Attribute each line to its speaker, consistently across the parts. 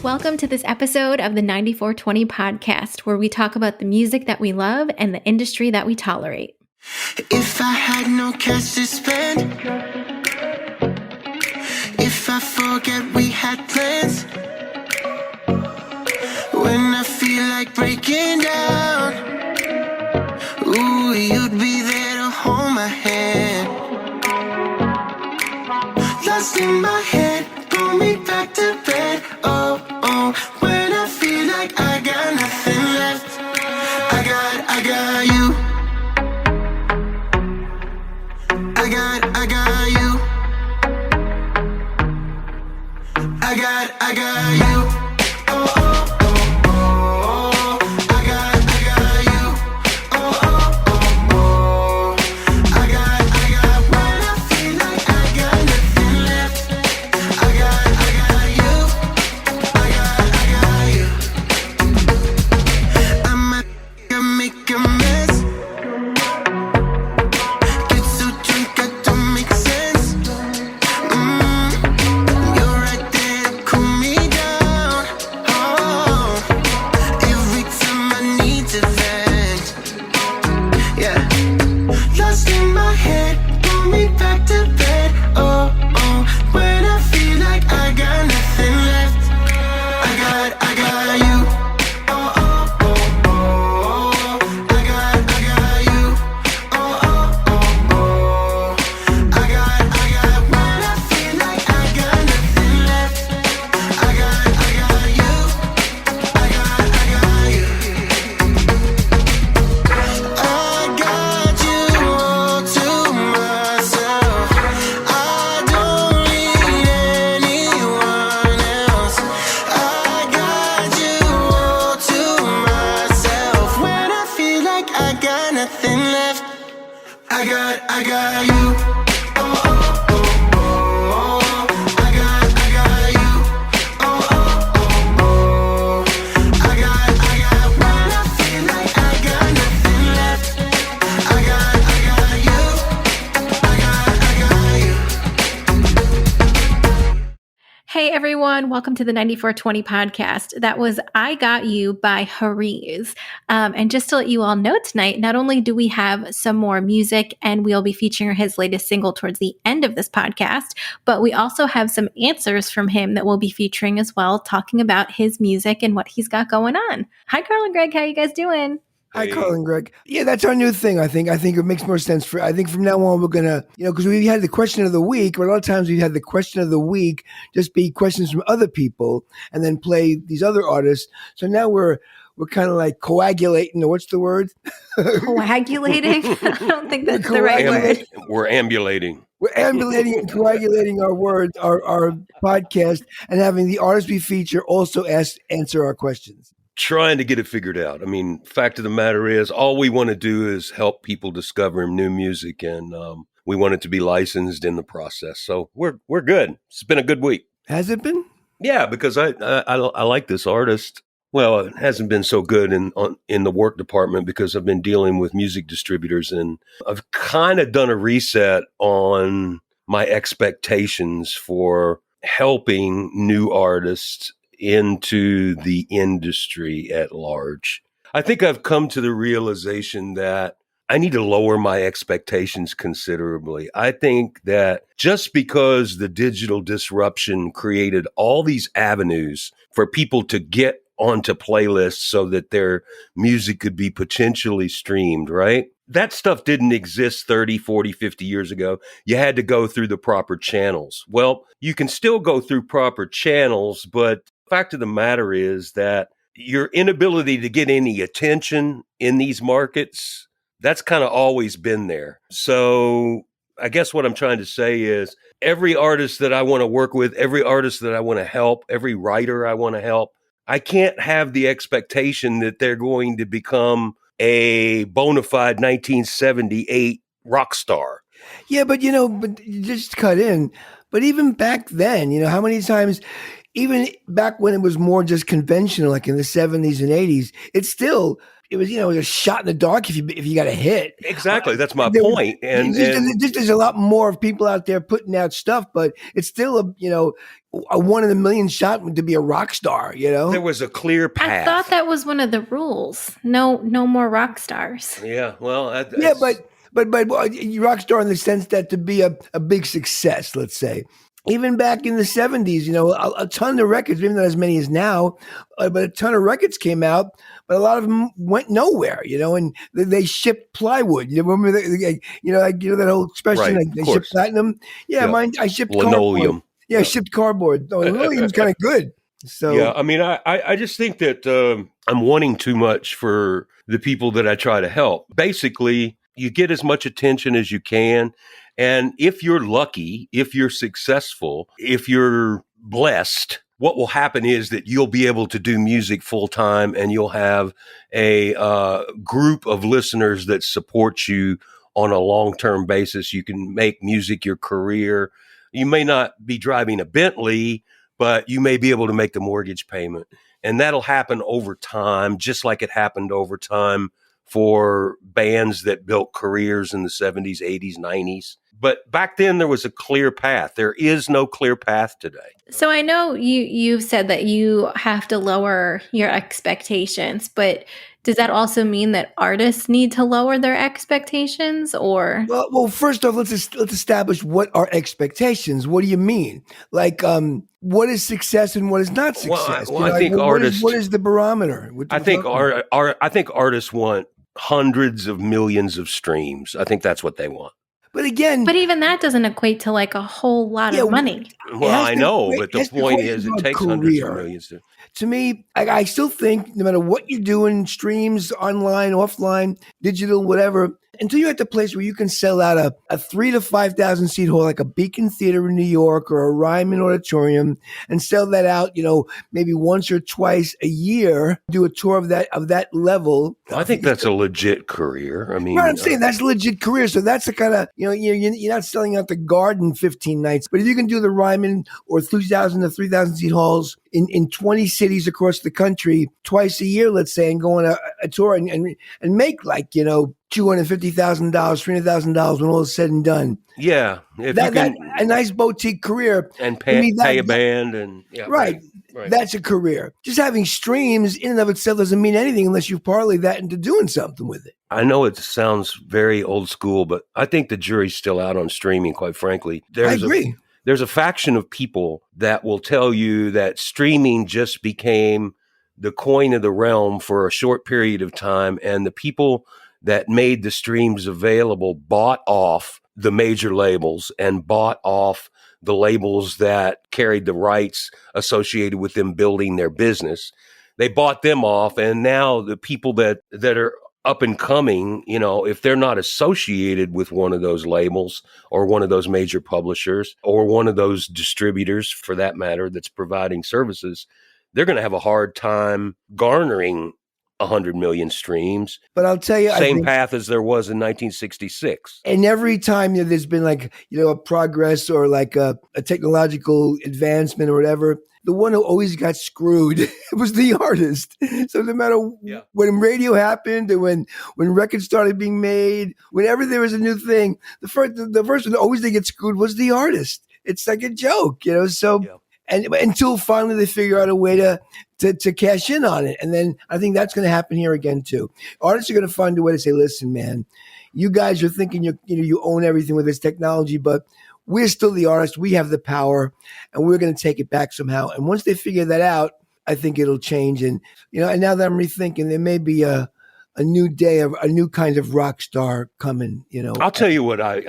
Speaker 1: Welcome to this episode of the 94twenty podcast, where we talk about the music that we love and the industry that we tolerate.
Speaker 2: If I had no cash to spend, if I forget we had plans, when I feel like breaking down, ooh, you'd be there to hold my hand. Lost in my head, pull me back to bed. Oh, when I feel like I got nothing left, I got you. I got you. I got you. Oh, I got you. Oh, I got when I feel like I got nothing left. I got you. I got you. I might make a mess. Get so drunk I don't make sense. You're right there to cool me down. Oh, every time I need to vent. Yeah, lost in my head, pull me back to bed. Oh, when I feel like I got nothing left, I got you. Oh, I got you. Oh, I got when I feel like I got nothing left. I got you. I got you. I got you all to myself. I don't need anyone else. I got you all to myself. When I feel like I got nothing left, I got you. Oh, I got you. Oh, I got when I feel like I got nothing left. I got you. I got you.
Speaker 1: Hey everyone, welcome to the 94twenty podcast. That was I Got You by HARIZ. And just to let you all know tonight, not only do we have some more music and we'll be featuring his latest single towards the end of this podcast, but we also have some answers from him that we'll be featuring as well, talking about his music and what he's got going on. Hi Carl and Greg, how you guys doing?
Speaker 3: Hi, Carl and Greg. Yeah, that's our new thing, I think. I think it makes more sense I think from now on we're going to, because we had the question of the week, but a lot of times we've had the question of the week just be questions from other people and then play these other artists. So now we're kind of like coagulating, or what's the word?
Speaker 1: Coagulating? I don't think that's the right word.
Speaker 4: We're ambulating.
Speaker 3: We're ambulating and coagulating our words, our podcast, and having the artists we feature also answer our questions.
Speaker 4: Trying to get it figured out. I mean, fact of the matter is, all we want to do is help people discover new music, and we want it to be licensed in the process. So we're good. It's been a good week.
Speaker 3: Has it been?
Speaker 4: Yeah, because I like this artist. Well, it hasn't been so good in the work department because I've been dealing with music distributors, and I've kind of done a reset on my expectations for helping new artists into the industry at large. I think I've come to the realization that I need to lower my expectations considerably. I think that just because the digital disruption created all these avenues for people to get onto playlists so that their music could be potentially streamed, right? That stuff didn't exist 30, 40, 50 years ago. You had to go through the proper channels. Well, you can still go through proper channels, but fact of the matter is that your inability to get any attention in these markets, that's kind of always been there. So I guess what I'm trying to say is every artist that I want to work with, every artist that I want to help, every writer I want to help, I can't have the expectation that they're going to become a bona fide 1978 rock star.
Speaker 3: Yeah, but just cut in. But even back then, how many times even back when it was more just conventional, like in the 70s and 80s, it was a shot in the dark if you got a hit.
Speaker 4: Exactly. That's my
Speaker 3: There was-
Speaker 4: point. And
Speaker 3: there's a lot more of people out there putting out stuff, but it's still a one in a million shot to be a rock star.
Speaker 4: there was a clear path.
Speaker 1: I thought that was one of the rules. No more rock stars.
Speaker 4: Yeah. Well,
Speaker 3: Yeah, but rock star in the sense that to be a big success, let's say. Even back in the 70s, a ton of records, maybe not as many as now, but a ton of records came out, but a lot of them went nowhere, and they shipped plywood. You remember that whole expression,
Speaker 4: Right,
Speaker 3: like
Speaker 4: of
Speaker 3: they
Speaker 4: course.
Speaker 3: shipped platinum? Yeah,
Speaker 4: Yeah.
Speaker 3: mine, I shipped
Speaker 4: Linoleum.
Speaker 3: cardboard. Yeah, I shipped cardboard. No, linoleum's kind of good. So
Speaker 4: Yeah, I mean, I just think that I'm wanting too much for the people that I try to help. Basically, you get as much attention as you can. And if you're lucky, if you're successful, if you're blessed, what will happen is that you'll be able to do music full time and you'll have a group of listeners that support you on a long-term basis. You can make music your career. You may not be driving a Bentley, but you may be able to make the mortgage payment. And that'll happen over time, just like it happened over time for bands that built careers in the 70s, 80s, 90s. But back then there was a clear path. There is no clear path today.
Speaker 1: So I know you've said that you have to lower your expectations, but does that also mean that artists need to lower their expectations, or?
Speaker 3: Well, first off, let's establish what are expectations. What do you mean? Like, what is success and what is not success?
Speaker 4: I think artists.
Speaker 3: What is the barometer?
Speaker 4: I think I think artists want hundreds of millions of streams. I think that's what they want.
Speaker 3: But again,
Speaker 1: But even that doesn't equate to like a whole lot
Speaker 3: Yeah,
Speaker 1: of money.
Speaker 4: Well,
Speaker 3: has
Speaker 4: I
Speaker 3: to
Speaker 4: know,
Speaker 3: equate-
Speaker 4: but the
Speaker 3: has to
Speaker 4: point
Speaker 3: equate
Speaker 4: is,
Speaker 3: to
Speaker 4: it
Speaker 3: a
Speaker 4: takes hundreds of
Speaker 3: career.
Speaker 4: millions to.
Speaker 3: To me, I still think no matter what you're doing, streams, online, offline, digital, whatever, until you're at the place where you can sell out a 3,000 to 5,000 seat hall like a Beacon Theater in New York or a Ryman Auditorium and sell that out, maybe once or twice a year, do a tour of that level.
Speaker 4: I think that's a legit career. I mean,
Speaker 3: Right, I'm saying that's a legit career. So that's the kind of, you're not selling out the Garden 15 nights, but if you can do the Ryman or 2,000 to 3,000 seat halls in 20 cities across the country twice a year, let's say, and go on a tour and make like, $250,000, $300,000 when all is said and done.
Speaker 4: yeah, if
Speaker 3: That
Speaker 4: you can
Speaker 3: a nice boutique career.
Speaker 4: and
Speaker 3: to
Speaker 4: pay,
Speaker 3: me,
Speaker 4: pay a band and yeah,
Speaker 3: Right.
Speaker 4: right.
Speaker 3: That's a career. Just having streams in and of itself doesn't mean anything unless you parlay that into doing something with it.
Speaker 4: I know it sounds very old school, but I think the jury's still out on streaming, quite frankly.
Speaker 3: I agree.
Speaker 4: There's a faction of people that will tell you that streaming just became the coin of the realm for a short period of time, and the people that made the streams available bought off the major labels and bought off the labels that carried the rights associated with them building their business. They bought them off, and now the people that are up and coming, if they're not associated with one of those labels or one of those major publishers or one of those distributors, for that matter, that's providing services, they're going to have a hard time garnering 100 million streams.
Speaker 3: But I'll tell you,
Speaker 4: Same path as there was in 1966.
Speaker 3: and every time there's been like, a progress or like a technological advancement or whatever, the one who always got screwed was the artist. So no matter when radio happened and when records started being made, whenever there was a new thing, the first one always to get screwed was the artist. It's like a joke, so.
Speaker 4: Yeah.
Speaker 3: And until finally they figure out a way to cash in on it. And then I think that's going to happen here again too. Artists are going to find a way to say, listen, man, you guys are thinking you own everything with this technology, but we're still the artists. We have the power and we're going to take it back somehow. And once they figure that out, I think it'll change. And, and now that I'm rethinking, there may be a new day of a new kind of rock star coming,
Speaker 4: I'll tell you what I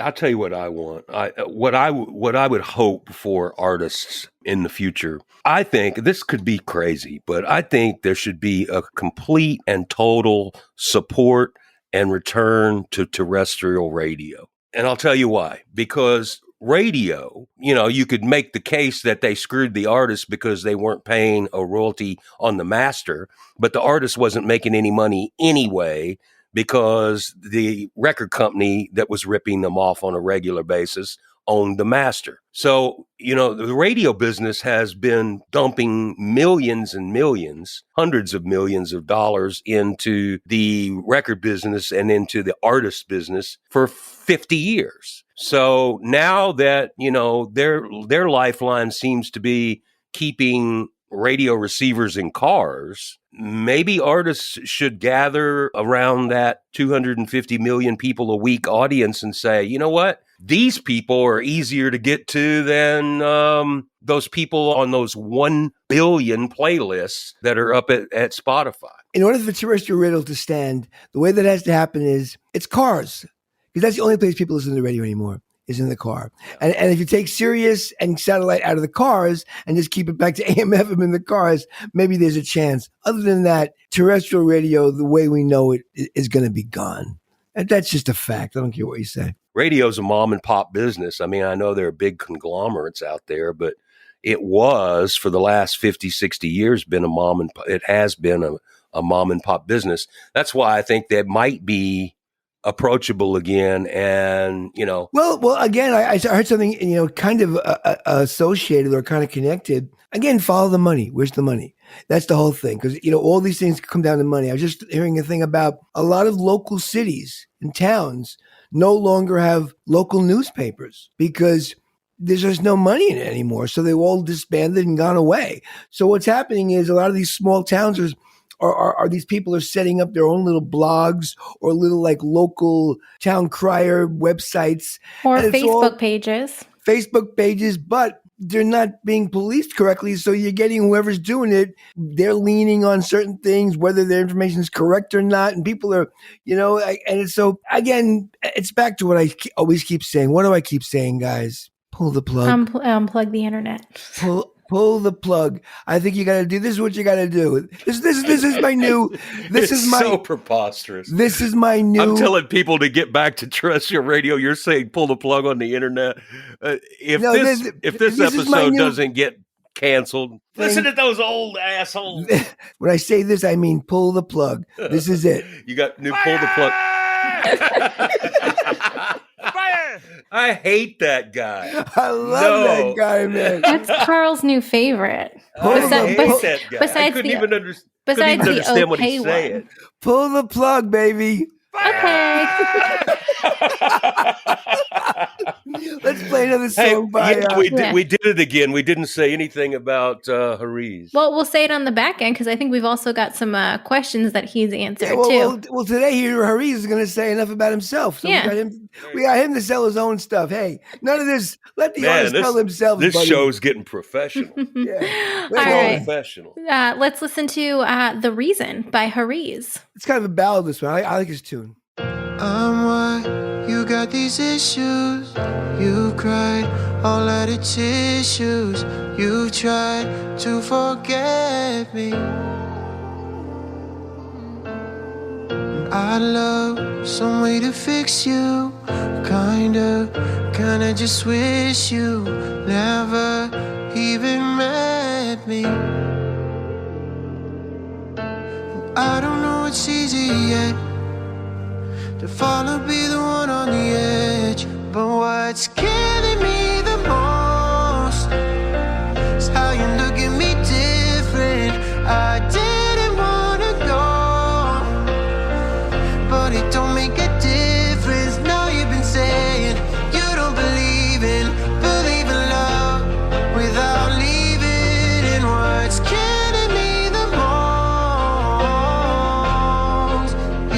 Speaker 4: want. What I would hope for artists in the future. I think this could be crazy, but I think there should be a complete and total support and return to terrestrial radio. And I'll tell you why. Because radio, you could make the case that they screwed the artist because they weren't paying a royalty on the master, but the artist wasn't making any money anyway because the record company that was ripping them off on a regular basis owned the master. So, the radio business has been dumping millions and millions, hundreds of millions of dollars into the record business and into the artist business for 50 years. So now that, their lifeline seems to be keeping radio receivers in cars, maybe artists should gather around that 250 million people a week audience and say, you know what? These people are easier to get to than those people on those 1 billion playlists that are up at Spotify.
Speaker 3: In order for terrestrial radio to stand, the way that has to happen is it's cars. Because that's the only place people listen to the radio anymore, is in the car. And if you take Sirius and satellite out of the cars and just keep it back to AM, FM in the cars, maybe there's a chance. Other than that, terrestrial radio, the way we know it, is going to be gone. And that's just a fact. I don't care what you say.
Speaker 4: Radio's a mom and pop business. I mean, I know there are big conglomerates out there, but it was for the last 50, 60 years it has been a mom and pop business. That's why I think that might be approachable again. And,
Speaker 3: Well, again, I heard something, kind of associated or kind of connected. Again, follow the money. Where's the money? That's the whole thing. Because, all these things come down to money. I was just hearing a thing about a lot of local cities and towns no longer have local newspapers because there's just no money in it anymore. So they've all disbanded and gone away. So what's happening is a lot of these small towns are these people are setting up their own little blogs or little like local town crier websites.
Speaker 1: Or Facebook pages, but they're not being policed correctly. So you're getting whoever's doing it, they're leaning on certain things, whether their information is correct or not. And people are, and so again, it's back to what I always keep saying. What do I keep saying, guys? Pull the plug. Unplug the internet.
Speaker 3: Pull the plug. I think you got to do. This is what you got to do. This is my new. This is my
Speaker 4: so preposterous.
Speaker 3: This is my new.
Speaker 4: I'm telling people to get back to terrestrial radio. You're saying pull the plug on the internet. If this episode doesn't get canceled, listen to those old assholes.
Speaker 3: When I say this, I mean pull the plug. This is it.
Speaker 4: You got new pull the plug. Fire! I hate that guy.
Speaker 3: I love that guy, man.
Speaker 1: That's Carl's new favorite.
Speaker 4: I hate that guy. I couldn't even understand what he's saying.
Speaker 3: Pull the plug, baby.
Speaker 1: Okay.
Speaker 3: Let's play another song
Speaker 4: we did it again. We didn't say anything about HARIZ.
Speaker 1: Well, we'll say it on the back end because I think we've also got some questions that he's answered too.
Speaker 3: Well, today HARIZ is going to say enough about himself. So we got him to sell his own stuff. Hey, none of this. Let the artists sell themselves.
Speaker 4: This
Speaker 3: buddy.
Speaker 4: show's getting professional.
Speaker 1: All right.
Speaker 4: Professional.
Speaker 1: Let's listen to The Reason by HARIZ.
Speaker 3: It's kind of a ballad, this one. I like his tune.
Speaker 2: I'm why you got these issues. You've cried all of the tissues. You've tried to forget me. I'd love some way to fix you. Kinda just wish you never even met me. I don't know it's easy yet to follow, be the one on the edge. But what's killing me the most is how you look at me different. I didn't wanna go, but it don't make a difference. Now you've been saying you don't believe in love without leaving. And what's killing me the most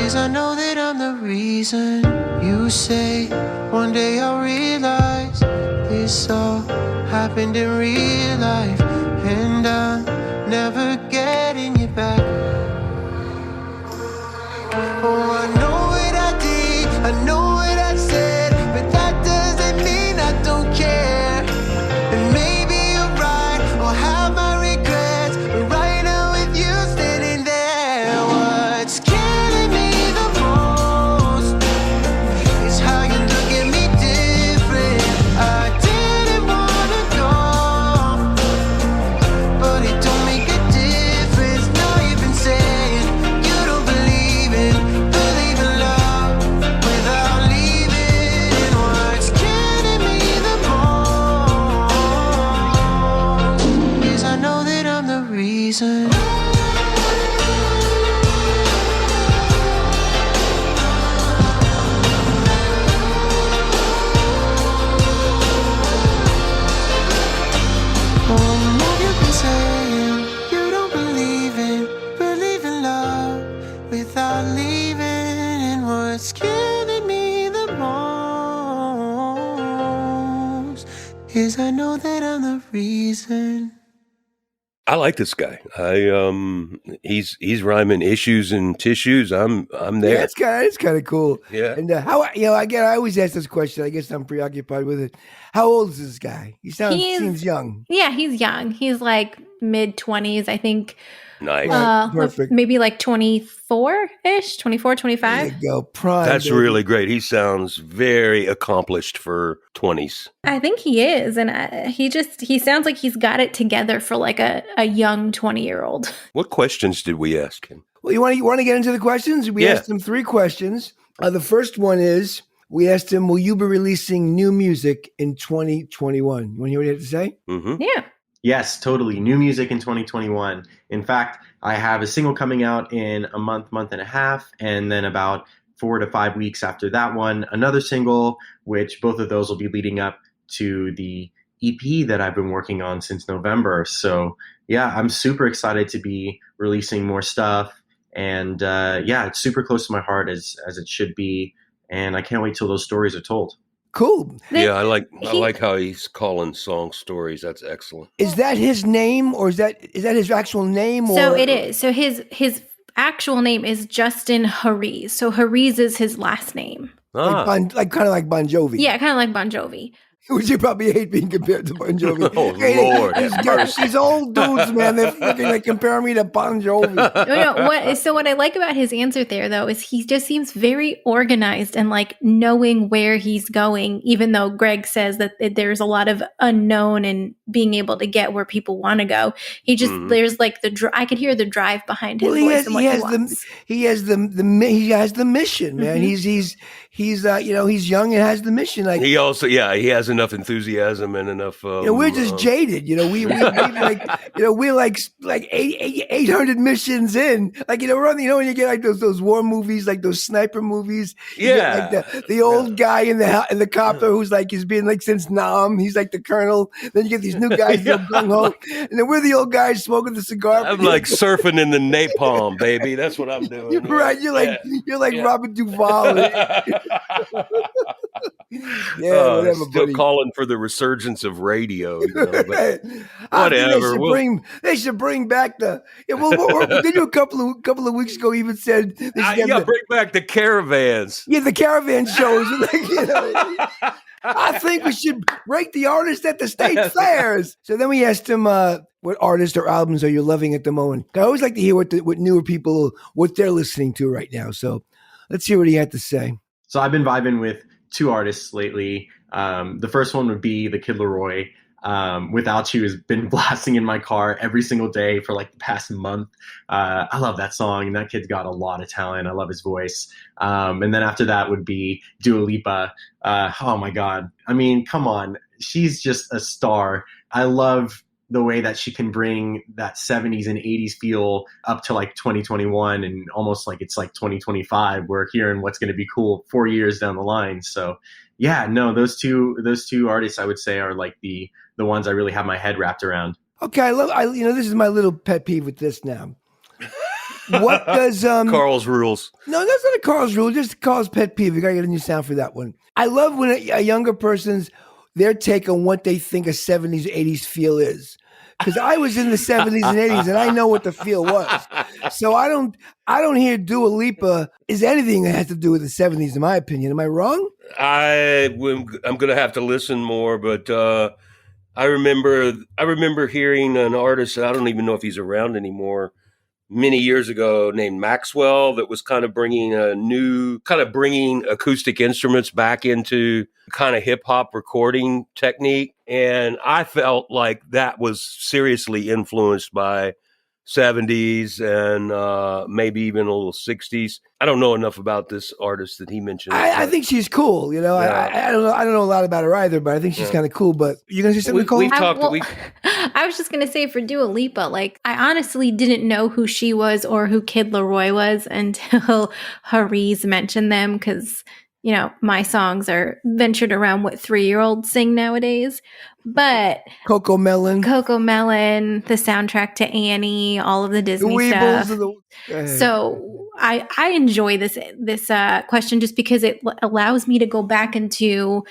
Speaker 2: is I know that I'm the reason. You say one day I'll realize this all happened in real life, and I'm never getting you back. Oh, I know what I did, I know what I said, but that doesn't mean I don't care. And maybe you're right, I'll have my regrets, but right now with you standing there, what's killing me the most is how you look at me different. I didn't wanna go, reason. Oh, now you've been saying you don't believe in love without leaving. And what's killing me the most is I know that I'm the reason.
Speaker 4: I like this guy. He's rhyming issues and tissues. I'm there.
Speaker 3: Yeah, it's kind of cool.
Speaker 4: Yeah.
Speaker 3: And I always ask this question. I guess I'm preoccupied with it. How old is this guy? Seems young.
Speaker 1: Yeah, he's young. He's like mid-20s, I think.
Speaker 4: Nice.
Speaker 3: Perfect.
Speaker 1: Maybe like 24-ish, 24, 25.
Speaker 3: There you go. Prime.
Speaker 4: That's
Speaker 3: baby.
Speaker 4: really great. He sounds very accomplished for 20s.
Speaker 1: I think he is. And he sounds like he's got it together for like a young 20-year-old.
Speaker 4: What questions did we ask him?
Speaker 3: Well, you want to get into the questions? We asked him 3 questions. The first one is, we asked him, will you be releasing new music in 2021? You want to hear what he had to say?
Speaker 4: Mm-hmm.
Speaker 1: Yeah.
Speaker 5: Yes, totally. New music in 2021. In fact, I have a single coming out in a month and a half, and then about 4 to 5 weeks after that one, another single, which both of those will be leading up to the EP that I've been working on since November. So yeah, I'm super excited to be releasing more stuff. And it's super close to my heart as it should be. And I can't wait till those stories are told.
Speaker 3: Cool.
Speaker 4: Yeah, I like how he's calling song stories. That's excellent.
Speaker 3: Is that his name, or is that his actual name?
Speaker 1: So it is. So his actual name is Justin HARIZ. So HARIZ is his last name.
Speaker 3: Kind of like Bon Jovi.
Speaker 1: Yeah, kind of like Bon Jovi.
Speaker 3: Which you probably hate being compared to Bon Jovi.
Speaker 4: Oh, Lord.
Speaker 3: These old dudes, man, they're freaking like comparing me to Bon Jovi.
Speaker 1: No. What I like about his answer there, though, is he just seems very organized and like knowing where he's going, even though Greg says that there's a lot of unknown and being able to get where people want to go. He just, there's like I could hear the drive behind his voice and what he wants.
Speaker 3: He has the mission, man.
Speaker 1: Mm-hmm.
Speaker 3: He's young and has the mission. Like
Speaker 4: he also, he has enough enthusiasm and enough.
Speaker 3: We're just jaded. We're like 800 missions in. Like we're on. When you get like those war movies, like those sniper movies.
Speaker 4: Yeah.
Speaker 3: Like the old guy in the copter who's like he's been like since Nam. He's like the colonel. Then you get these new guys gung ho, and then we're the old guys smoking the cigar.
Speaker 4: I'm like surfing in the napalm, baby. That's what I'm doing.
Speaker 3: You're right. You're like Robert Duvall. Whatever.
Speaker 4: Still
Speaker 3: buddy.
Speaker 4: calling for the resurgence of radio. But
Speaker 3: whatever.
Speaker 4: whatever.
Speaker 3: They should bring back the. Did you a couple of weeks ago even said?
Speaker 4: Bring back the caravans.
Speaker 3: Yeah, the caravan shows. I think we should rate the artists at the state fairs. So then we asked him, what artists or albums are you loving at the moment? I always like to hear what newer people, what they're listening to right now. So let's hear what he had to say.
Speaker 5: So I've been vibing with 2 artists lately. The first one would be the Kid Laroi. Without You has been blasting in my car every single day for like the past month. I love that song. That kid's got a lot of talent. I love his voice. And then after that would be Dua Lipa. Oh my God. I mean, come on. She's just a star. I love the way that she can bring that 70s and 80s feel up to like 2021 and almost like it's like 2025. We're hearing what's going to be cool 4 years down the line. So yeah, no, those two artists I would say are like the ones I really have my head wrapped around.
Speaker 3: Okay, this is my little pet peeve with this now. What does
Speaker 4: Carl's rules?
Speaker 3: No, that's not a Carl's rule. Just Carl's pet peeve. You gotta get a new sound for that one. I love when a younger person's their take on what they think a 70s, 80s feel is. Because I was in the 70s and 80s and I know what the feel was. So I don't hear Dua Lipa is anything that has to do with the 70s, in my opinion. Am I wrong?
Speaker 4: I'm going to have to listen more, but I remember hearing an artist, I don't even know if he's around anymore, many years ago named Maxwell that was kind of bringing acoustic instruments back into kind of hip hop recording technique. And I felt like that was seriously influenced by 70s and maybe even a little 60s. I don't know enough about this artist that he mentioned.
Speaker 3: I think she's cool. You know,
Speaker 4: Yeah.
Speaker 3: I don't know. I don't know a lot about her either, but I think she's kind of cool. But you're gonna say something, Nicole?
Speaker 1: I was just gonna say for Dua Lipa, like I honestly didn't know who she was or who Kid Laroi was until HARIZ mentioned them, because you know my songs are ventured around what 3-year-olds sing nowadays. But
Speaker 3: Coco Melon,
Speaker 1: the soundtrack to Annie, all of the
Speaker 3: the
Speaker 1: Disney stuff.
Speaker 3: Weebles,
Speaker 1: So I enjoy this question just because it allows me to go back into,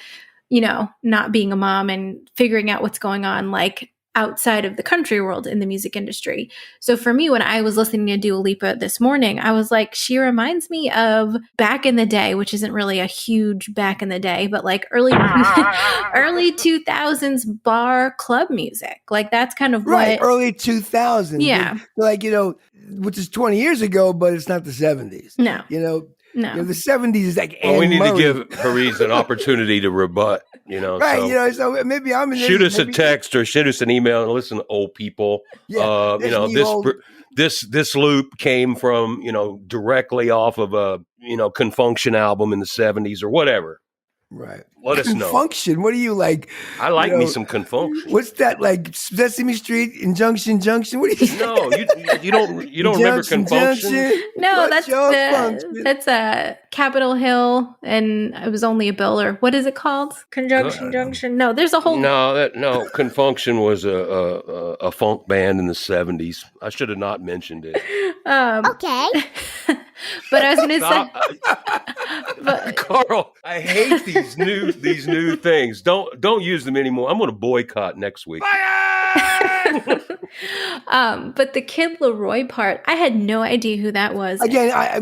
Speaker 1: you know, not being a mom and figuring out what's going on like outside of the country world in the music industry. So for me, when I was listening to Dua Lipa this morning, I was like, she reminds me of back in the day, which isn't really a huge back in the day, but like early 2000s bar club music. Like that's kind of
Speaker 3: right?
Speaker 1: what,
Speaker 3: Early 2000s.
Speaker 1: Yeah.
Speaker 3: Like, you know, which is 20 years ago, but it's not the 70s.
Speaker 1: No.
Speaker 3: You know,
Speaker 1: No.
Speaker 3: the 70s is like
Speaker 4: Well, we
Speaker 3: Anne
Speaker 4: need
Speaker 3: Murray.
Speaker 4: to give HARIZ an opportunity to rebut, you know.
Speaker 3: Right,
Speaker 4: so
Speaker 3: you know, so maybe I'm in
Speaker 4: shoot us a
Speaker 3: maybe-
Speaker 4: text or shoot us an email and listen, old people.
Speaker 3: Yeah,
Speaker 4: You know, this loop came from, you know, directly off of a, you know, Confunction album in the 70s or whatever.
Speaker 3: Right.
Speaker 4: Let us know.
Speaker 3: Confunction. What do you like?
Speaker 4: I like
Speaker 3: you
Speaker 4: me
Speaker 3: know,
Speaker 4: some Confunction.
Speaker 3: What's that like? Sesame Street, Injunction, Junction. What do you?
Speaker 4: No, you don't remember Confunction?
Speaker 1: No,
Speaker 3: What's your function?
Speaker 1: that's Capitol Hill, and it was only a bill, or what is it called? Conjunction Junction. No, there's a whole.
Speaker 4: No. Confunction was a funk band in the 70s. I should have not mentioned it.
Speaker 1: Okay. But I was going to say,
Speaker 4: Carl, I hate these new things. Don't use them anymore. I'm going to boycott next week.
Speaker 1: but the Kid Laroi part, I had no idea who that was.
Speaker 3: Again, I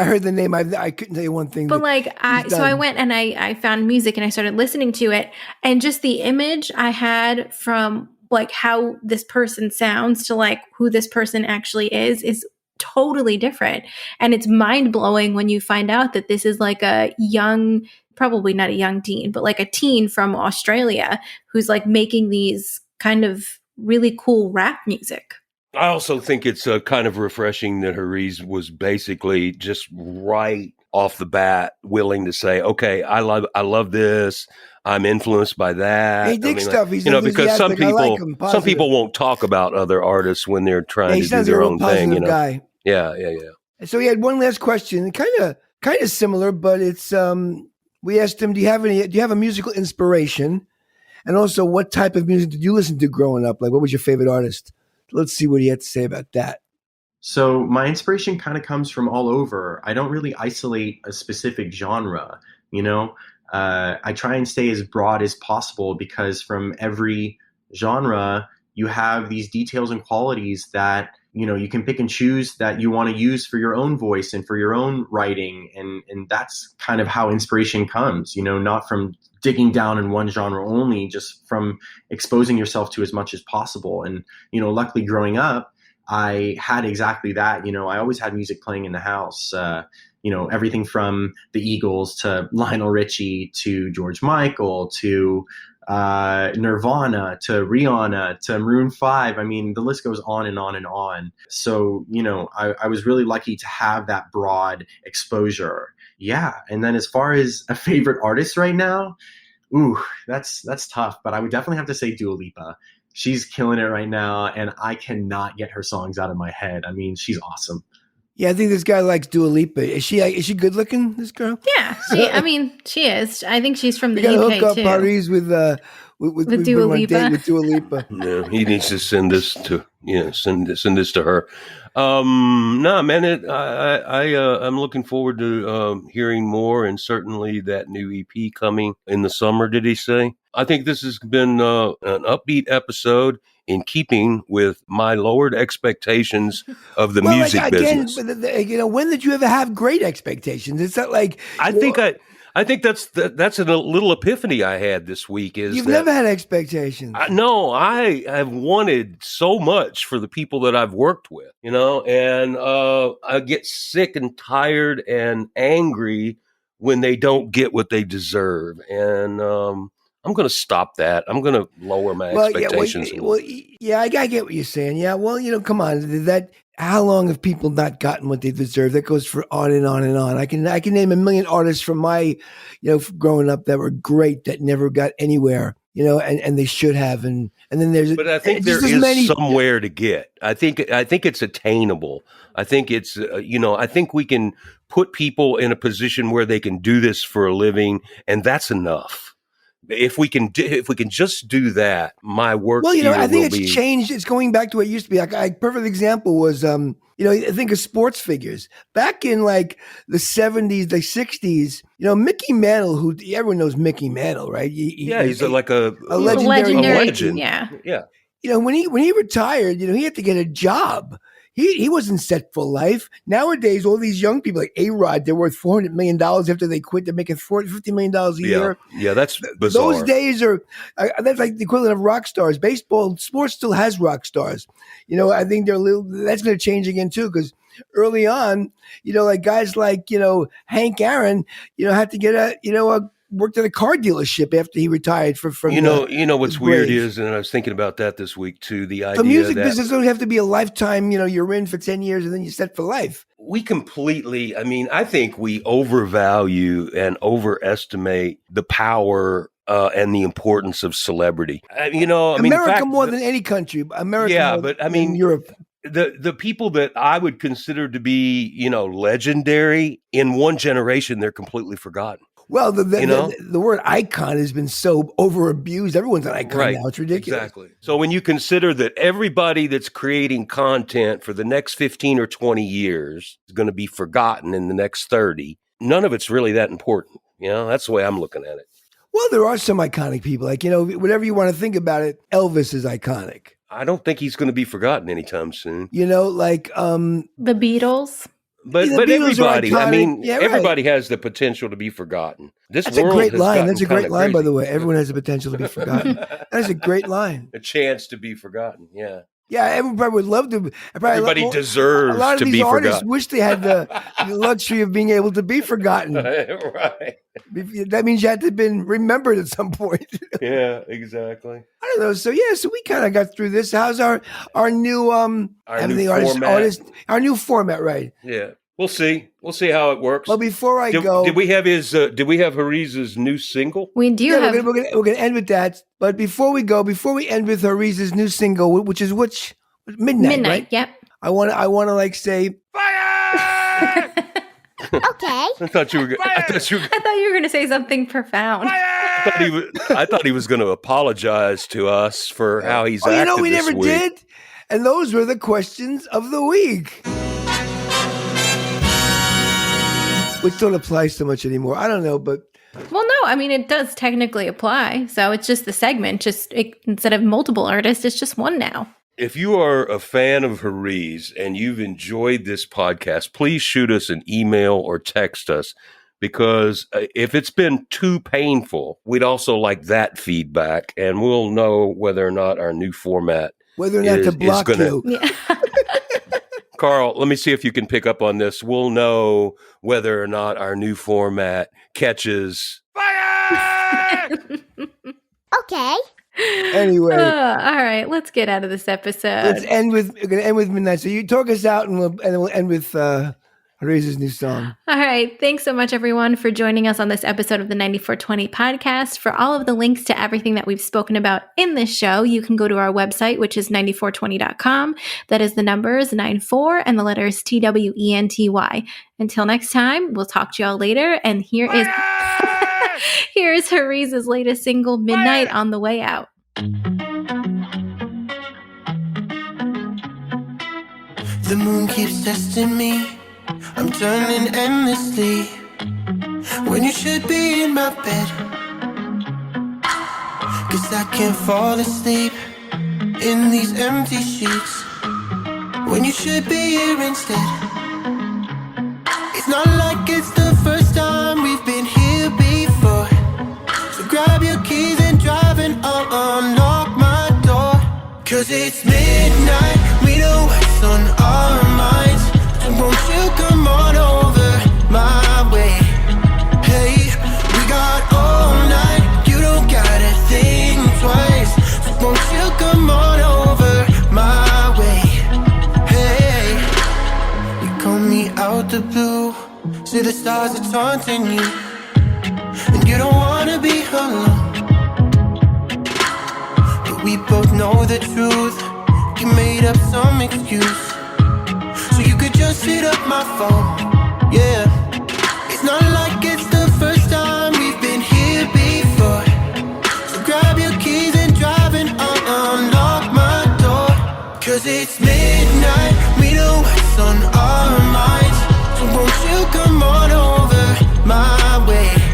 Speaker 3: heard the name. I couldn't tell you one thing.
Speaker 1: But like, I went and I found music and I started listening to it, and just the image I had from like how this person sounds to like who this person actually is totally different. And it's mind blowing when you find out that this is like a young, probably not a young teen, but like a teen from Australia who's like making these kind of really cool rap music.
Speaker 4: I also think it's kind of refreshing that HARIZ was basically just right off the bat willing to say, okay, I love this. I'm influenced by that.
Speaker 3: He digs stuff. He's
Speaker 4: because some
Speaker 3: enthusiastic.
Speaker 4: people won't talk about other artists when they're trying to do their own thing. You know,
Speaker 3: guy.
Speaker 4: Yeah.
Speaker 3: So he had one last question, kind of similar, but it's we asked him, do you have a musical inspiration, and also what type of music did you listen to growing up? Like, what was your favorite artist? Let's see what he had to say about that.
Speaker 5: So my inspiration kind of comes from all over. I don't really isolate a specific genre, you know. I try and stay as broad as possible because from every genre, you have these details and qualities that, you know, you can pick and choose that you want to use for your own voice and for your own writing. And that's kind of how inspiration comes, you know, not from digging down in one genre only, just from exposing yourself to as much as possible. And, you know, luckily growing up, I had exactly that. You know, I always had music playing in the house, you know, everything from the Eagles to Lionel Richie to George Michael to Nirvana to Rihanna to Maroon 5. I mean, the list goes on and on and on. So, you know, I was really lucky to have that broad exposure. Yeah. And then as far as a favorite artist right now, that's tough. But I would definitely have to say Dua Lipa. She's killing it right now, and I cannot get her songs out of my head. I mean, she's awesome.
Speaker 3: Yeah, I think this guy likes Dua Lipa. Is she good looking, this girl?
Speaker 1: Yeah, she is. I think she's from the
Speaker 3: you
Speaker 1: UK
Speaker 3: hook up
Speaker 1: too.
Speaker 3: HARIZ with
Speaker 1: Dua Lipa.
Speaker 3: With Dua Lipa.
Speaker 4: Yeah, he needs to send this to her. No, man, I'm looking forward to hearing more, and certainly that new EP coming in the summer. Did he say? I think this has been an upbeat episode in keeping with my lowered expectations of the music business.
Speaker 3: You know, when did you ever have great expectations? It's not like
Speaker 4: I think that's a little epiphany I had this week.
Speaker 3: You've never had expectations.
Speaker 4: No, I have wanted so much for the people that I've worked with, you know, and I get sick and tired and angry when they don't get what they deserve. And I'm going to stop that. I'm going to lower my expectations.
Speaker 3: I get what you're saying. Yeah, well, come on. How long have people not gotten what they deserve? That goes for on and on and on. I can name a million artists from my, growing up that were great that never got anywhere. And they should have, and then
Speaker 4: but I think there is somewhere to get. I think it's attainable. I think it's I think we can put people in a position where they can do this for a living, and that's enough. If we can just do that, my work. Well,
Speaker 3: I think it's changed. It's going back to what it used to be. A perfect example was, I think of sports figures back in like the 70s, the 60s. Mickey Mantle, who everyone knows Mickey Mantle, right?
Speaker 4: He's like a
Speaker 1: legendary
Speaker 4: legend.
Speaker 1: Yeah.
Speaker 3: When he retired, he had to get a job. He wasn't set for life. Nowadays, all these young people like A-Rod, they're worth $400 million after they quit. They're making $50 million a year.
Speaker 4: Yeah, that's bizarre.
Speaker 3: Those days that's like the equivalent of rock stars. Baseball, sports still has rock stars. I think that's going to change again too, because early on, like guys like, Hank Aaron, had to get worked at a car dealership after he retired from
Speaker 4: what's weird is, and I was thinking about that this week too, the idea
Speaker 3: the music
Speaker 4: that
Speaker 3: business doesn't have to be a lifetime, you're in for 10 years and then you're set for life.
Speaker 4: We completely, I think we overvalue and overestimate the power and the importance of celebrity.
Speaker 3: America more than any country. America than Europe.
Speaker 4: The people that I would consider to be, legendary in one generation, they're completely forgotten.
Speaker 3: Well, the word icon has been so over abused. Everyone's an icon now. It's ridiculous.
Speaker 4: Exactly. So when you consider that everybody that's creating content for the next 15 or 20 years is going to be forgotten in the next 30, none of it's really that important. That's the way I'm looking at it.
Speaker 3: Well, there are some iconic people. Like, whatever you want to think about it, Elvis is iconic.
Speaker 4: I don't think he's going to be forgotten anytime soon.
Speaker 3: Like
Speaker 1: the Beatles.
Speaker 4: But everybody, everybody has the potential to be forgotten.
Speaker 3: That's a great line. That's a great line, by the way. Everyone has the potential to be forgotten. That's a great line.
Speaker 4: A chance to be forgotten. Yeah.
Speaker 3: Yeah, everybody would love to.
Speaker 4: Everybody deserves to be forgotten. A lot of these artists
Speaker 3: wish they had the luxury of being able to be forgotten.
Speaker 4: Right.
Speaker 3: That means you had to have been remembered at some point.
Speaker 4: Yeah, exactly.
Speaker 3: I don't know. So we kind of got through this. How's our new our new format, right?
Speaker 4: Yeah. We'll see. We'll see how it works.
Speaker 3: Well, before I go,
Speaker 4: did we have HARIZ's new single?
Speaker 1: We do.
Speaker 3: Yeah, we're gonna end with that. But before we end with HARIZ's new single, which is Midnight, right?
Speaker 1: Yep.
Speaker 3: I want to say
Speaker 4: fire.
Speaker 6: Okay.
Speaker 4: I thought you were
Speaker 1: going to say something profound.
Speaker 4: I thought he was going to apologize to us for how he's acted.
Speaker 3: We
Speaker 4: this
Speaker 3: never
Speaker 4: week.
Speaker 3: did. And those were the questions of the week. Which don't apply so much anymore. I don't know, but...
Speaker 1: Well, no, it does technically apply. So it's just the segment. Instead of multiple artists, it's just one now.
Speaker 4: If you are a fan of HARIZ and you've enjoyed this podcast, please shoot us an email or text us, because if it's been too painful, we'd also like that feedback, and we'll know whether or not our new format
Speaker 3: to block you.
Speaker 1: Yeah.
Speaker 4: Carl, let me see if you can pick up on this. We'll know whether or not our new format catches fire.
Speaker 6: Okay.
Speaker 3: Anyway,
Speaker 1: all right, let's get out of this episode.
Speaker 3: We're going to end with Midnight. So you talk us out, and we'll end with HARIZ's new song.
Speaker 1: All right, thanks so much, everyone, for joining us on this episode of the 94twenty podcast. For all of the links to everything that we've spoken about in this show, you can go to our website, which is 94twenty.com. That is the numbers 94 and the letters TWENTY. Until next time, we'll talk to y'all later. And here is HARIZ's latest single, Midnight, on the way out.
Speaker 2: The moon keeps testing me. I'm turning endlessly when you should be in my bed. 'Cause I can't fall asleep in these empty sheets when you should be here instead. It's not like it's the first time we've been here before. So grab your keys and drive and I'll unlock my door. 'Cause it's midnight, we know what's on our minds. So won't you come on over my way? Hey, we got all night, you don't gotta Say the stars are taunting you, and you don't wanna be alone. But we both know the truth. You made up some excuse, so you could just hit up my phone. Yeah, it's not like it's the first time we've been here before. So grab your keys and drive and unlock my door. Cause it's midnight, we know what's on our minds. So won't you come on over my way?